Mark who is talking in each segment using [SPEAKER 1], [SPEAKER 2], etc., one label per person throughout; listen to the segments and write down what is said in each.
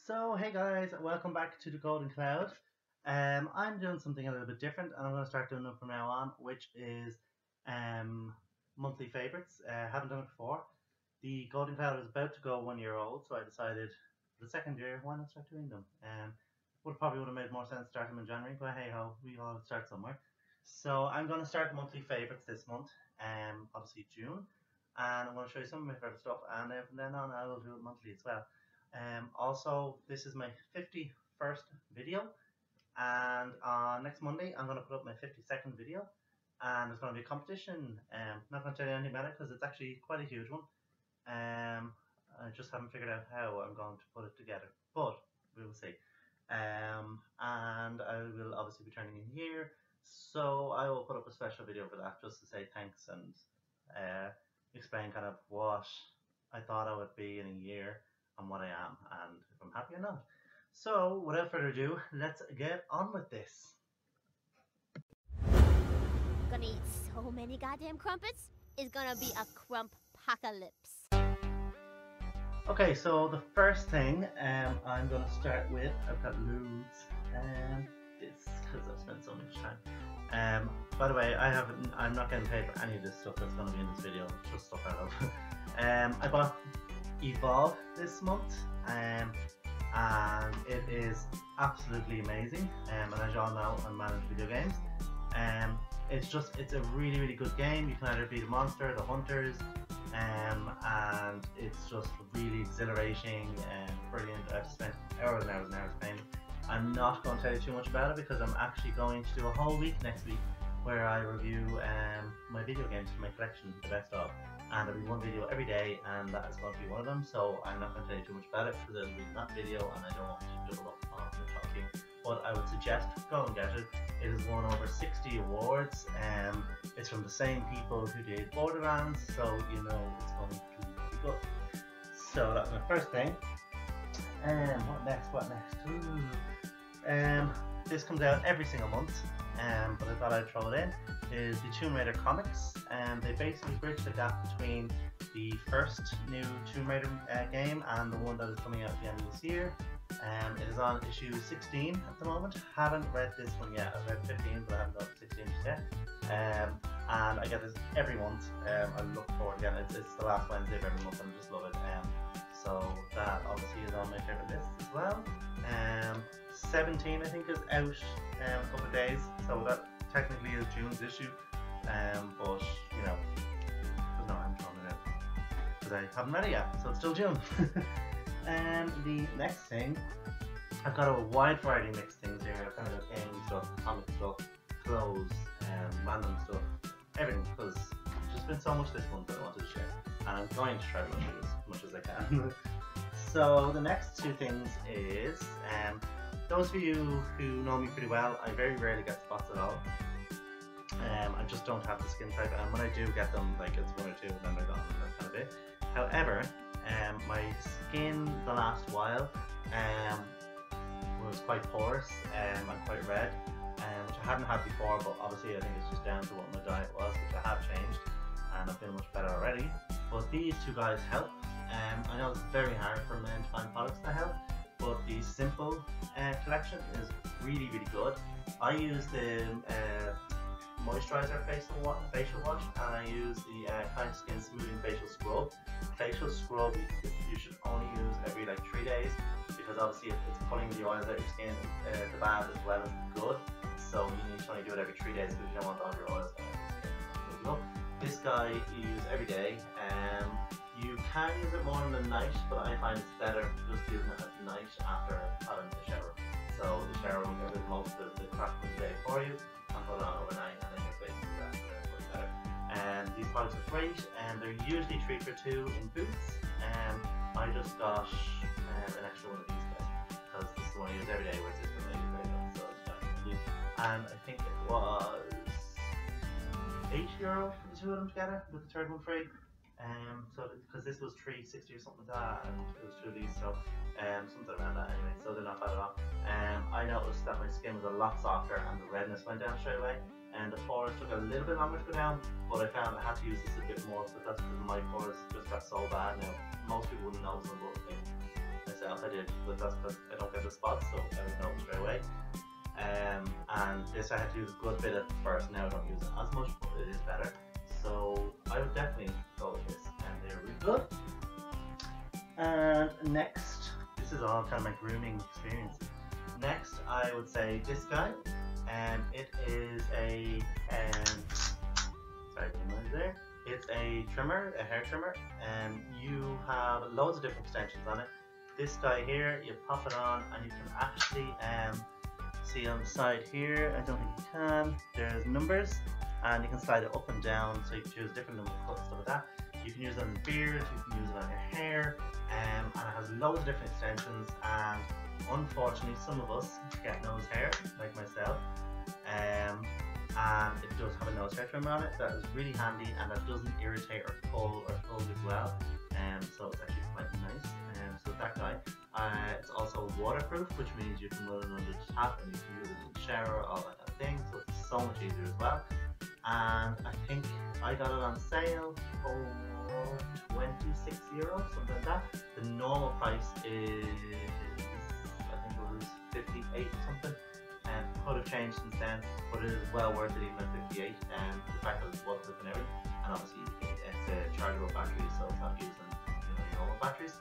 [SPEAKER 1] So hey guys, welcome back to the Golden Cloud. I'm doing something a little bit different, and I'm going to start doing them from now on, which is monthly favorites. Haven't done it before. The Golden Cloud is about to go 1 year old, so I decided for the second year, why not start doing them? Would have made more sense to start them in January, but hey ho, we all start somewhere. So I'm going to start monthly favorites this month, obviously June, and I'm going to show you some of my favorite stuff, and from then on I will do it monthly as well. Also, this is my 51st video, and on next Monday I'm going to put up my 52nd video, and there's going to be a competition. I'm not going to tell you anything about it because it's actually quite a huge one. I just haven't figured out how I'm going to put it together, but we will see. And I will obviously be turning in here, so I will put up a special video for that just to say thanks and explain kind of what I thought I would be in a year and what I am, and if I'm happy or not. So without further ado, let's get on with this.
[SPEAKER 2] Gonna eat so many goddamn crumpets, it's gonna be a crump-pocalypse.
[SPEAKER 1] Okay, so the first thing I'm going to start with, I've got loads, this, because I've spent so much time. By the way, I'm not getting paid for any of this stuff that's going to be in this video, just stuff I love. I bought Evolve this month, and it is absolutely amazing, and as you all know, I manage video games. It's a really, really good game. You can either be the monster, the hunters, and it's just really exhilarating and brilliant. I've spent hours and hours and hours playing it. I'm not going to tell you too much about it because I'm actually going to do a whole week next week where I review my video games from my collection, the best of, and there'll be one video every day, and that is going to be one of them. So I'm not going to tell you too much about it because it'll be that video, and I don't want to double up on the talking. But I would suggest go and get it. It has won over 60 awards. It's from the same people who did Borderlands, so you know it's going to be good. So that's my first thing. What next? This comes out every single month, but I thought I'd throw it in. Is the Tomb Raider comics, and they basically bridge the gap between the first new Tomb Raider game and the one that is coming out at the end of this year. It is on issue 16 at the moment. Haven't read this one yet. I've read 15, but I haven't got 16 just yet. And I get this every month. I look forward to getting it. It's the last Wednesday of every month, and I just love it. So that obviously is on my favorite list as well. 17 I think is out in a couple of days, so that technically is June's issue. But you know, there's no harm throwing it out because I haven't read it yet, so it's still June. The next thing, I've got a wide variety of mixed things here. I've kind of got game stuff, comic stuff, clothes, random stuff, everything, because there's just been so much this month that I wanted to share, and I'm going to try to do as much as I can. So the next two things is, those of you who know me pretty well, I very rarely get spots at all. I just don't have the skin type, and when I do get them, like it's one or two, and then they're gone, and that's kind of it. However, my skin the last while was quite porous and quite red, which I hadn't had before, but obviously I think it's just down to what my diet was, which I have changed, and I've been much better already. But these two guys help. I know it's very hard for men to find products that help, but the Simple collection is really, really good. I use the moisturizer facial wash, and I use the Kind Skin Smoothing Facial Scrub. Facial scrub you should only use every like 3 days, because obviously it's pulling the oils out of your skin, the bad as well as the good. So you need to only do it every 3 days because you don't want all your oils out of your skin. This guy you use every day. You can use it more in the night, but I find it's better just using it at night after having the shower. So the shower will get rid of most of the crap from the day for you, and put it on overnight, and then your face will be much better. And these products are great, and they're usually 3 for 2 in Boots. I just got an extra one of these guys because this is the one I use every day, which is really great. So it's fine. And I think it was €8 for the two of them together, with the third one free. So because this was $3.60 or something like that, and it was 2 of these, so something around that anyway, so they're not bad at all. I noticed that my skin was a lot softer and the redness went down straight away, and the pores took a little bit longer to go down, but I found I had to use this a bit more, but that's because my pores just got so bad now. Most people wouldn't notice them, but like myself, I I did, but that's because I don't get the spots, so I would know straight away. And this I had to use a good bit at first. Now I don't use it as much, but it is better. So I would definitely go with this, and they're really good. And next, this is all kind of my grooming experience. Next, I would say this guy. It is a sorry, the noise there. It's a trimmer, a hair trimmer, and you have loads of different extensions on it. This guy here, you pop it on, and you can actually see on the side here. I don't think you can. There's numbers, and you can slide it up and down, so you can choose different number of cuts, stuff like that. You can use it on the beard, you can use it on your hair, and it has loads of different extensions. And unfortunately, some of us get nose hair, like myself, and it does have a nose hair trimmer on it that is really handy, and that doesn't irritate or pull or tug as well. So it's actually quite nice. So that guy, it's also waterproof, which means you can run it under the tap and you can use it in the shower, all that kind of thing. So it's so much easier as well. And I think I got it on sale for €26, something like that. The normal price is, I think it was 58 or something. Could have changed since then, but it is well worth it even at 58. The fact that it's waterproof and everything, and obviously it's a chargeable battery, so it's not using normal batteries.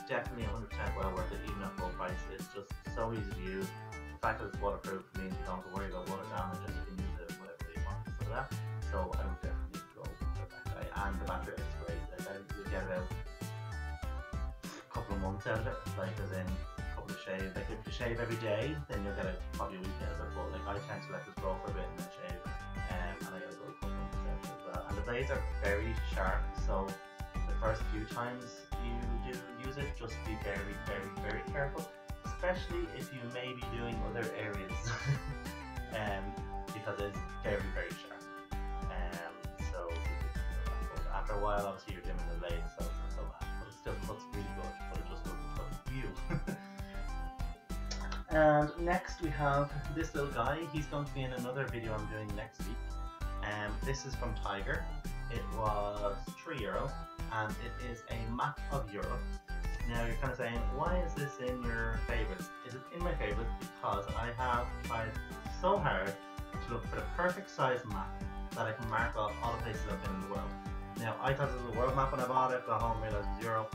[SPEAKER 1] Definitely 100% well worth it even at full price. It's just so easy to use. The fact that it's waterproof means you don't have to worry about water damage, and you can use it whatever you want for that. So I would definitely go for that guy. And the battery is great. Like you get about a couple of months out of it, like as in shave. Like if you shave every day, then you'll get probably a week out of it, but like I tend to let this grow for a bit and then shave, and I gotta go a couple of months out as well. And the blades are very sharp, so the first few times you do use it, just be very, very, very careful, especially if you may be doing other areas, because it's very, very sharp. So after a while, obviously you're dimming the blade, so it's not so bad, but it still cuts really good, but it just doesn't cut you. And next we have this little guy. He's going to be in another video I'm doing next week. This is from Tiger. It was €3, and it is a map of Europe. Now you're kind of saying, why is this in your favourites? It is in my favourites because I have tried so hard to look for the perfect size map that I can mark off all the places I've been in the world. Now I thought it was a world map when I bought it, got home, realised it was Europe.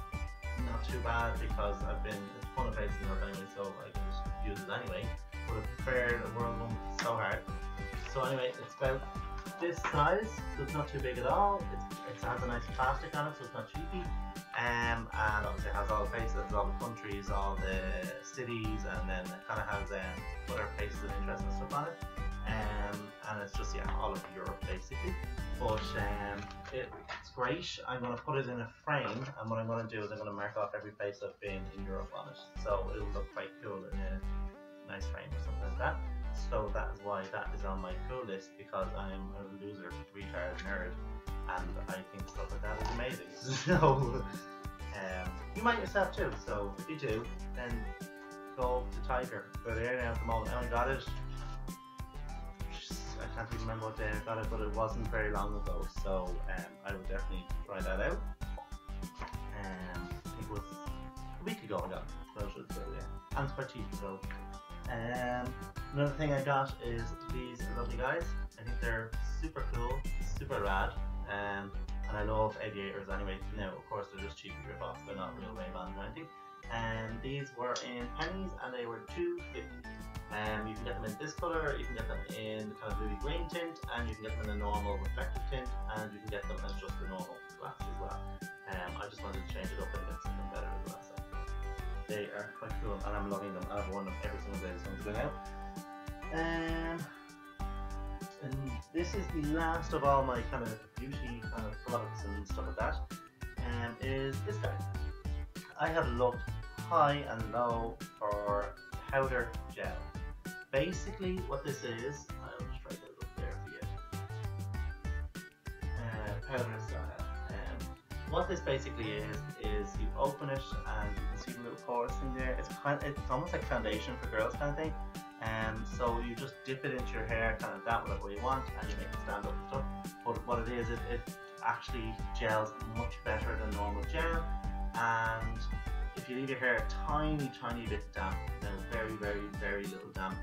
[SPEAKER 1] Not too bad because I've been in a ton of places in Europe anyway, so I can just use it anyway. But I prefer the world one so hard. So anyway, it's about this size, so it's not too big at all. It has a nice plastic on it, so it's not cheapy. And obviously it has all the places, all the countries, all the cities, and then it kind of has other places of interest and stuff on it. And it's just, yeah, all of Europe basically. But it's great. I'm going to put it in a frame, and what I'm going to do is I'm going to mark off every place I've been in Europe on it. So it'll look quite cool in a nice frame or something like that. So that is why that is on my cool list, because I'm a loser, retard, nerd, and I think stuff like that is amazing. So you might yourself too. So if you do, then go to Tiger. They're there now at the moment. I only got it, I can't even remember what day I got it, but it wasn't very long ago, so I would definitely try that out. I think it was a week ago I got it, so yeah, and it's quite cheap. So another thing I got is these lovely guys. I think they're super cool, super rad, and I love aviators anyway. Now of course they're just cheap rip-offs, they're not real Ray-Bans or anything. And these were in pennies, and they were $2.50. You can get them in this colour, you can get them in the kind of bluey green tint, and you can get them in a normal reflective tint, and you can get them as just the normal glass as well. I just wanted to change it up and get something better as well. So they are quite cool, and I'm loving them. I've worn them every single day since going out. And this is the last of all my kind of beauty kind of products and stuff like that. Is this guy. I have looked high and low for powder gel. Basically what this is, I'll just try to get it up there for you. Powder style. What this basically is you open it and you can see the little pores in there. It's almost like foundation for girls kind of thing. So you just dip it into your hair, kind of that whatever you want, and you make it stand up and stuff. But what it is, it actually gels much better than normal gel, and if you leave your hair a tiny bit damp, then very little damp,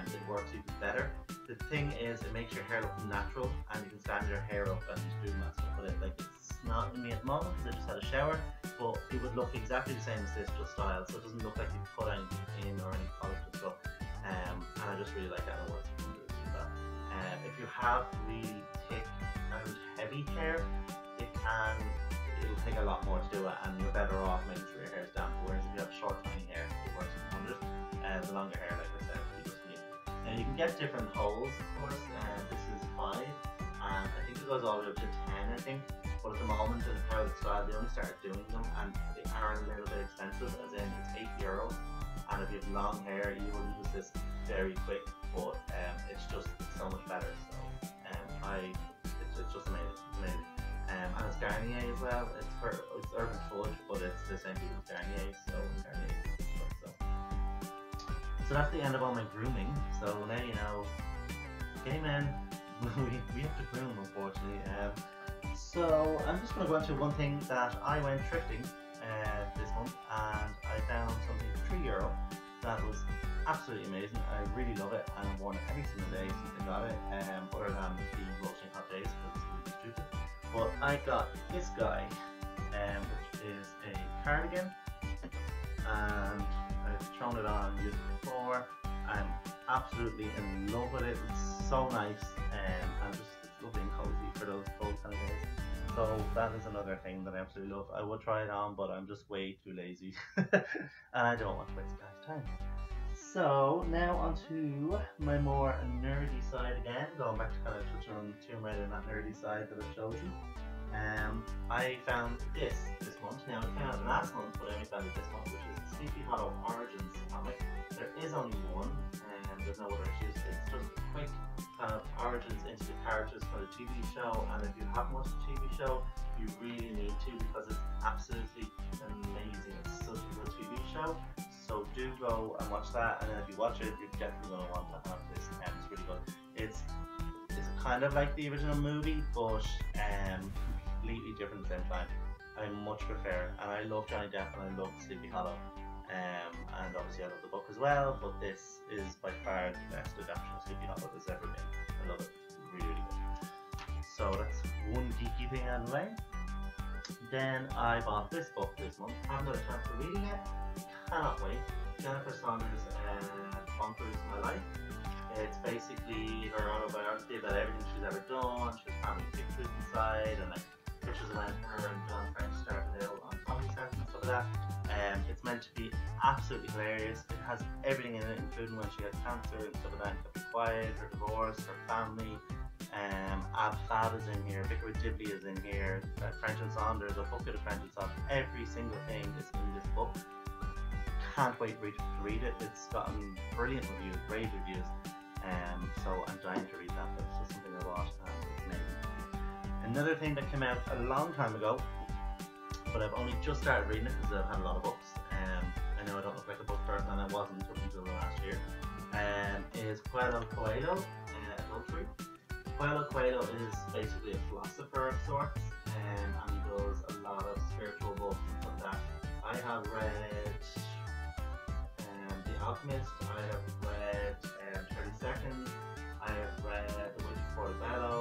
[SPEAKER 1] it works even better. The thing is, it makes your hair look natural, and you can stand your hair up and do that stuff with it. Like, it's not in me at the moment because I just had a shower, but it would look exactly the same as this, just styled, so it doesn't look like you put anything in or any polish and stuff. And I just really like that, and it works wonders with that. If you have really thick and heavy hair, it'll take a lot more to do it, and you're better off making sure your hair is damp. Whereas if you have short, tiny hair, it works wonders. The longer hair, like I said, you just need. Now you can get different holes, of course. This is 5, and I think it goes all the way up to 10, I think. But at the moment, in how it's styled, they only started doing them, and they are a little bit expensive. As in, it's €8, and if you have long hair, you will use this very quick. But it's so much better. So it's just amazing. And it's Garnier as well. It's Urban Fudge, but it's the same thing as Garnier. So Garnier is good stuff. So that's the end of all my grooming. So now you know, gay men, we have to groom, unfortunately. So I'm just going to go into one thing that I went thrifting this month, and I found something for €3 that was absolutely amazing. I really love it, and I've worn it every single day since I got it, other than the roasting hot days because it's really stupid. But I got this guy, which is a cardigan, and I've thrown it on and used it before. I'm absolutely in love with it. It's so nice, and it's lovely and cozy for those cold kind of days. So that is another thing that I absolutely love. I would try it on, but I'm just way too lazy, and I don't want to waste guys' time. So now onto my more nerdy side again, going back to kind of touching on Tomb Raider and that nerdy side that I showed you. I found this month. Now it came out last month, but I only found it this month, which is the Sleepy Hollow Origins comic. There is only one, and there's no other issues. It's just a quick kind of origins into the characters for the TV show, and if you haven't watched the TV show, you really need to, because it's absolutely amazing. It's such a good TV show. So do go and watch that, and then if you watch it, you're definitely going to want to have this. It's really good. It's kind of like the original movie, but completely different at the same time. I much prefer, and I love Johnny Depp, and I love Sleepy Hollow, and obviously I love the book as well. But this is by far the best adaptation of Sleepy Hollow there's ever been. I love it. It's really good. So that's one geeky thing out of the way. Then I bought this book this month. Haven't had a chance to read it yet. Cannot wait. Jennifer Saunders' Bonkers My Life. It's basically her autobiography about everything she's ever done. She has family pictures inside, and like pictures of when her and John French started out on comedy sets and stuff like that. It's meant to be absolutely hilarious. It has everything in it, including when she had cancer and stuff like that, kept it quiet, her divorce, her family. Ab Fab is in here, Vicar Dibley is in here, French and Saunders, a bucket of French and Saunders. Every single thing is in this book. Can't wait to read it. It's gotten brilliant reviews, great reviews. So I'm dying to read that. That's just something I watched, and it's amazing. Another thing that came out a long time ago, but I've only just started reading it because I've had a lot of books. I know I don't look like a book person, and I wasn't up until last year. Is Paulo Coelho, Adultery. Paulo Coelho is basically a philosopher of sorts, and he does a lot of spiritual books and stuff like that. I have read The Alchemist, I have read 30 Seconds, I have read The Witch of Portobello,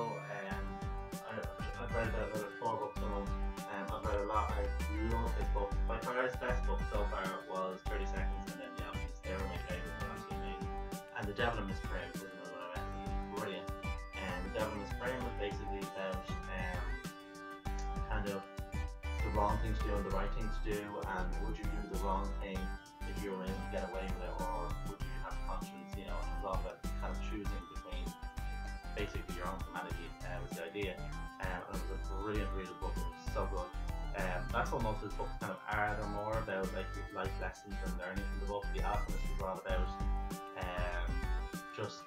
[SPEAKER 1] I've read about 4 books a month. I've read a lot. I love this book. By far his best book so far was 30 Seconds, and then The Alchemist. They were my favourite. They're absolutely amazing. And The Devil in Miss Prey was another one I read. He's brilliant. And The Devil in Miss Prey was basically about kind of the wrong thing to do and the right thing to do, and would you do the wrong thing if you were able to get away with it, or would you have conscience, you know, and it was all about kind of choosing between basically your own humanity was the idea. And it was a brilliant readable book. It was so good. That's what most of his books kind of are. They're more about like life lessons and learning from the book. The Alchemist was all about just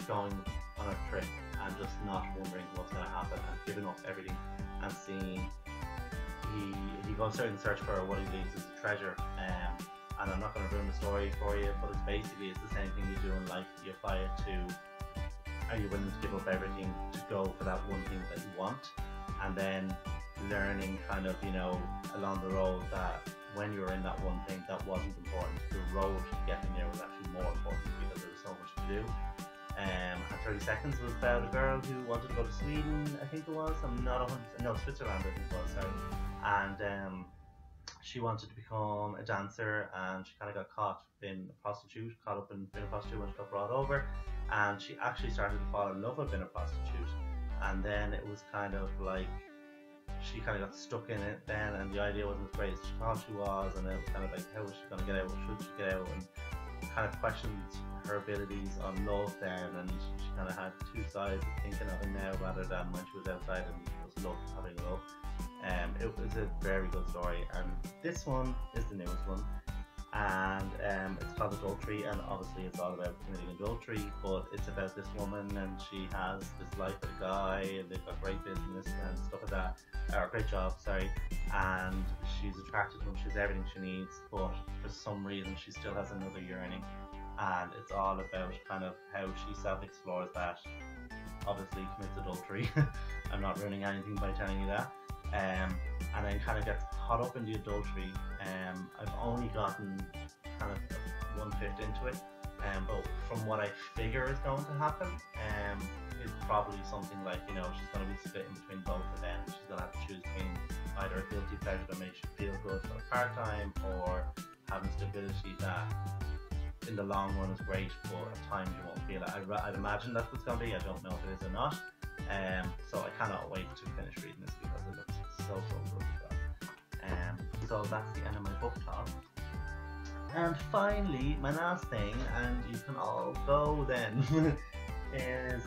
[SPEAKER 1] going on a trip and just not wondering what's going to happen and giving up everything and seeing. He goes out in search for what he believes is a treasure. And I'm not going to ruin the story for you, but it's the same thing you do in life. You apply it to, are you willing to give up everything to go for that one thing that you want? And then learning kind of, you know, along the road that when you were in that one thing, that wasn't important. The road to getting there was actually more important because there was so much to do. And 30 Seconds was about a girl who wanted to go to Sweden, I think it was. I'm not 100%. No, Switzerland, I think it was. Sorry. And she wanted to become a dancer, and she kind of got caught being a prostitute, caught up in being a prostitute when she got brought over, and she actually started to fall in love with being a prostitute. And then it was kind of like she kind of got stuck in it then, and the idea wasn't as great as she thought she was, and it was kind of like, how was she going to get out? Should she get out? And kind of questioned her abilities on love then, and she kind of had two sides of thinking of it now rather than when she was outside and was love having love. It was a very good story, and this one is the newest one, and it's called Adultery, and obviously it's all about committing adultery, but it's about this woman, and she has this life with a guy, and they've got great business and stuff like that, or great job, sorry, and she's attracted to him, she has everything she needs, but for some reason she still has another yearning, and it's all about kind of how she self-explores that, obviously commits adultery. I'm not ruining anything by telling you that. And then kind of gets caught up in the adultery. I've only gotten kind of 1/5 into it, but from what I figure is going to happen, is probably something like, you know, she's going to be split in between both of them. She's going to have to choose between either a guilty pleasure that makes you feel good for part-time, or having stability that in the long run is great, but at times you won't feel it. I'd imagine that's what's going to be. I don't know if it is or not. So I cannot wait to finish reading this because it looks so good. So that's the end of my book talk. And finally, my last thing, and you can all go then, is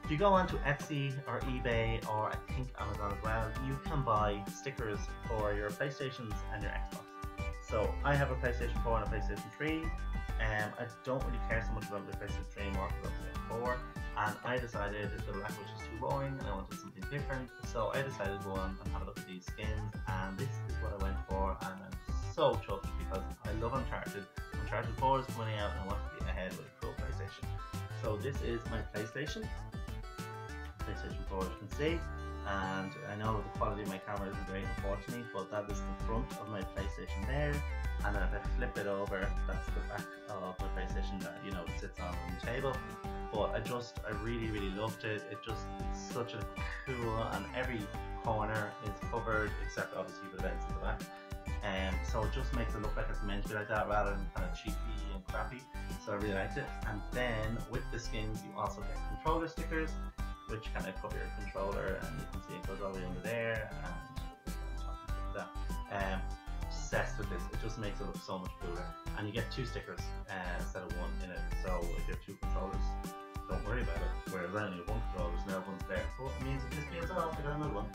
[SPEAKER 1] if you go onto Etsy or eBay, or I think Amazon as well, you can buy stickers for your PlayStations and your Xbox. So I have a PlayStation 4 and a PlayStation 3. I don't really care so much about the PlayStation 3 anymore because I'm 4. And I decided that the language is too boring and I wanted something different, so I decided to go on and have a look at these skins, and this is what I went for, and I'm so chuffed because I love Uncharted. Uncharted 4 is coming out and I want to be ahead with a cool PlayStation. So this is my PlayStation 4, as you can see, and I know the quality of my camera isn't great unfortunately, but that is the front of my PlayStation there, and then if I flip it over, that's the back of my PlayStation that, you know, sits on the table. But I really loved it. It's such a cool, and every corner is covered except obviously the vents at the back. So it just makes it look like it's meant to be like that rather than kind of cheapy and crappy. So I really liked it. And then with the skins, you also get controller stickers, which kind of cover your controller, and you can see it goes all the way under there. And that. Obsessed with this. It just makes it look so much cooler. And you get 2 stickers instead of 1 in it. So if you have 2 controllers, don't worry about it. Whereas I only have 1 controller, so now 1's there. But it means if this means off, I got another one.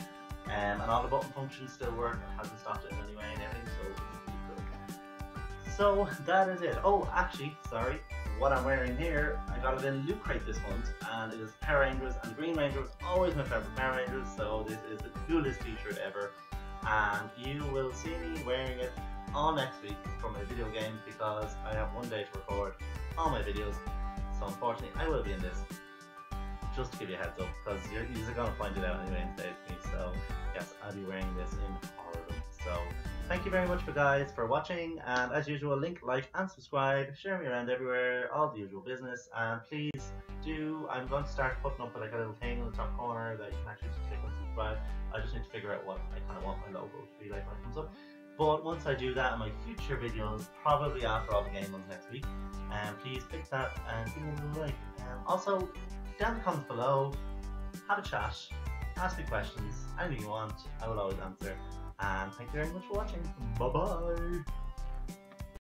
[SPEAKER 1] And all the button functions still work. It hasn't stopped it in any way and everything, so it's pretty cool. So that is it. Oh, actually, sorry. What I'm wearing here, I got it in Loot Crate this month, and it is Power Rangers, and Green Ranger was always my favourite Power Rangers, so this is the coolest t-shirt ever. And you will see me wearing it all next week for my video games because I have 1 day to record all my videos. So unfortunately I will be in this, just to give you a heads up, because you're going to find it out anyway in today's piece. So yes, I'll be wearing this in all of them. So thank you very much for watching, and as usual, link, like and subscribe, share me around everywhere, all the usual business, and please do, I'm going to start putting up like a little thing in the top corner that you can actually just click and subscribe. I just need to figure out what I kind of want my logo to be like when it comes up. But once I do that in my future videos, probably after all the game ones next week, please click that and give me a little like. Also, down in the comments below, have a chat, ask me questions, anything you want, I will always answer. And thank you very much for watching. Bye bye!